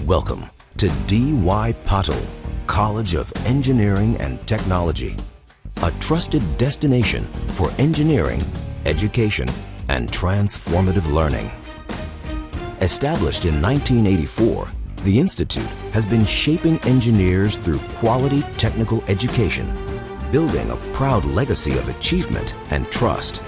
Welcome to D.Y. Patil, College of Engineering and Technology, a trusted destination for engineering, education, and transformative learning. Established in 1984, the Institute has been shaping engineers through quality technical education, building a proud legacy of achievement and trust.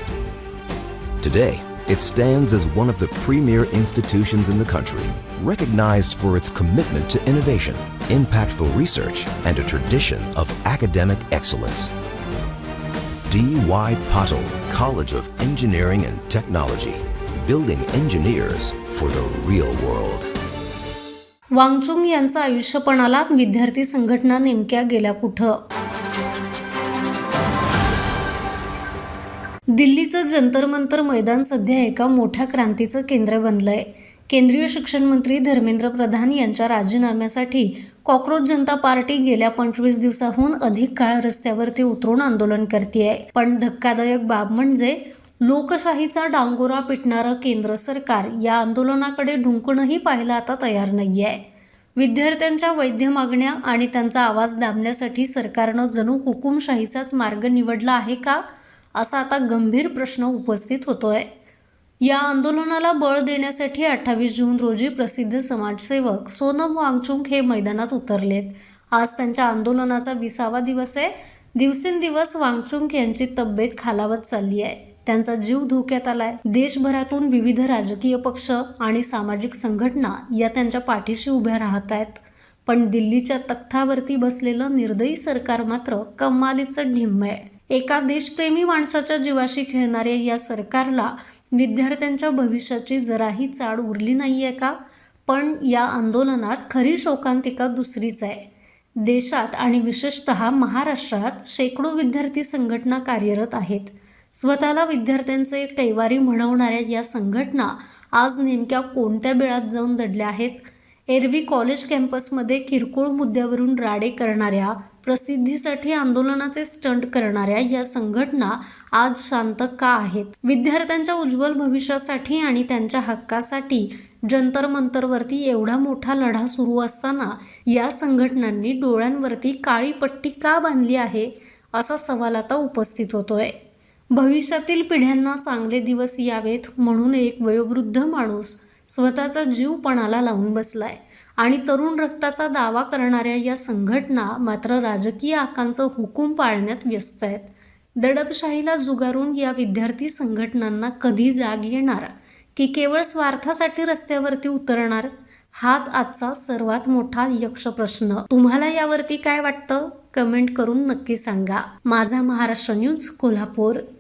Today, it stands as one of the premier institutions in the country, recognized for its commitment to innovation, impactful research, and a tradition of academic excellence. D.Y. Patil, College of Engineering and Technology, building engineers for the real world. Wangchuk यांचं आयुष्य पणाला विद्यार्थी संघटना नेमक्या गेल्या कुठं? दिल्लीचं जंतर मंतर मैदान सध्या एका मोठ्या क्रांतीचं केंद्र बनलंय. केंद्रीय शिक्षण मंत्री धर्मेंद्र प्रधान यांच्या राजीनाम्यासाठी कॉकरोच जनता पार्टी गेल्या 25 दिवसाहून अधिक काळ रस्त्यावरती उतरून आंदोलन करतेय. पण धक्कादायक बाब म्हणजे लोकशाहीचा डांगोरा पिटणारं केंद्र सरकार या आंदोलनाकडे ढुंकूनही पाहायला आता तयार नाहीये. विद्यार्थ्यांच्या वैध मागण्या आणि त्यांचा आवाज दाबण्यासाठी सरकारनं जणू हुकुमशाहीचाच मार्ग निवडला आहे का, असा आता गंभीर प्रश्न उपस्थित होतोय. या आंदोलनाला बळ देण्यासाठी 28 जून रोजी प्रसिद्ध समाजसेवक सोनम वांगचुक हे मैदानात उतरलेत. आज त्यांच्या आंदोलनाचा 20वा दिवस आहे. दिवसेंदिवस वांगचुक यांची तब्येत खालावत चालली आहे. त्यांचा जीव धोक्यात आलाय. देशभरातून विविध राजकीय पक्ष आणि सामाजिक संघटना या त्यांच्या पाठीशी उभ्या राहत आहेत. पण दिल्लीच्या तख्तावरती बसलेलं निर्दयी सरकार मात्र कमालीचं ढिम्म आहे. एका देशप्रेमी माणसाच्या जीवाशी खेळणाऱ्या या सरकारला विद्यार्थ्यांच्या भविष्याची जराही चाड उरली नाहीये का? पण या आंदोलनात खरी शोकांतिका दुसरीच आहे. देशात आणि विशेषतः महाराष्ट्रात शेकडो विद्यार्थी संघटना कार्यरत आहेत. स्वतःला विद्यार्थ्यांचे कैवारी म्हणवणाऱ्या या संघटना आज नेमक्या कोणत्या बिळात जाऊन दडल्या आहेत? एरवी कॉलेज कॅम्पसमध्ये किरकोळ मुद्द्यावरून राडे करणाऱ्या, प्रसिद्धीसाठी आंदोलनाचे स्टंट करणाऱ्या या संघटना आज शांत का आहेत? विद्यार्थ्यांच्या उज्ज्वल भविष्यासाठी आणि त्यांच्या हक्कासाठी जंतर मंतरवरती एवढा मोठा लढा सुरू असताना या संघटनांनी डोळ्यांवरती काळी पट्टी का बांधली आहे, असा सवाल आता उपस्थित होतोय. भविष्यातील पिढ्यांना चांगले दिवस यावेत म्हणून एक वयोवृद्ध माणूस स्वतःचा जीव पणाला लावून बसलाय आणि तरुण रक्ताचा दावा करणाऱ्या या संघटना मात्र राजकीय आकांचं हुकूम पाळण्यात व्यस्त आहेत. दडपशाहीला जुगारून या विद्यार्थी संघटनांना कधी जाग येणार की केवळ स्वार्थासाठी रस्त्यावरती उतरणार, हाच आजचा सर्वात मोठा यक्ष प्रश्न. तुम्हाला यावरती काय वाटतं? कमेंट करून नक्की सांगा. माझा महाराष्ट्र न्यूज कोल्हापूर.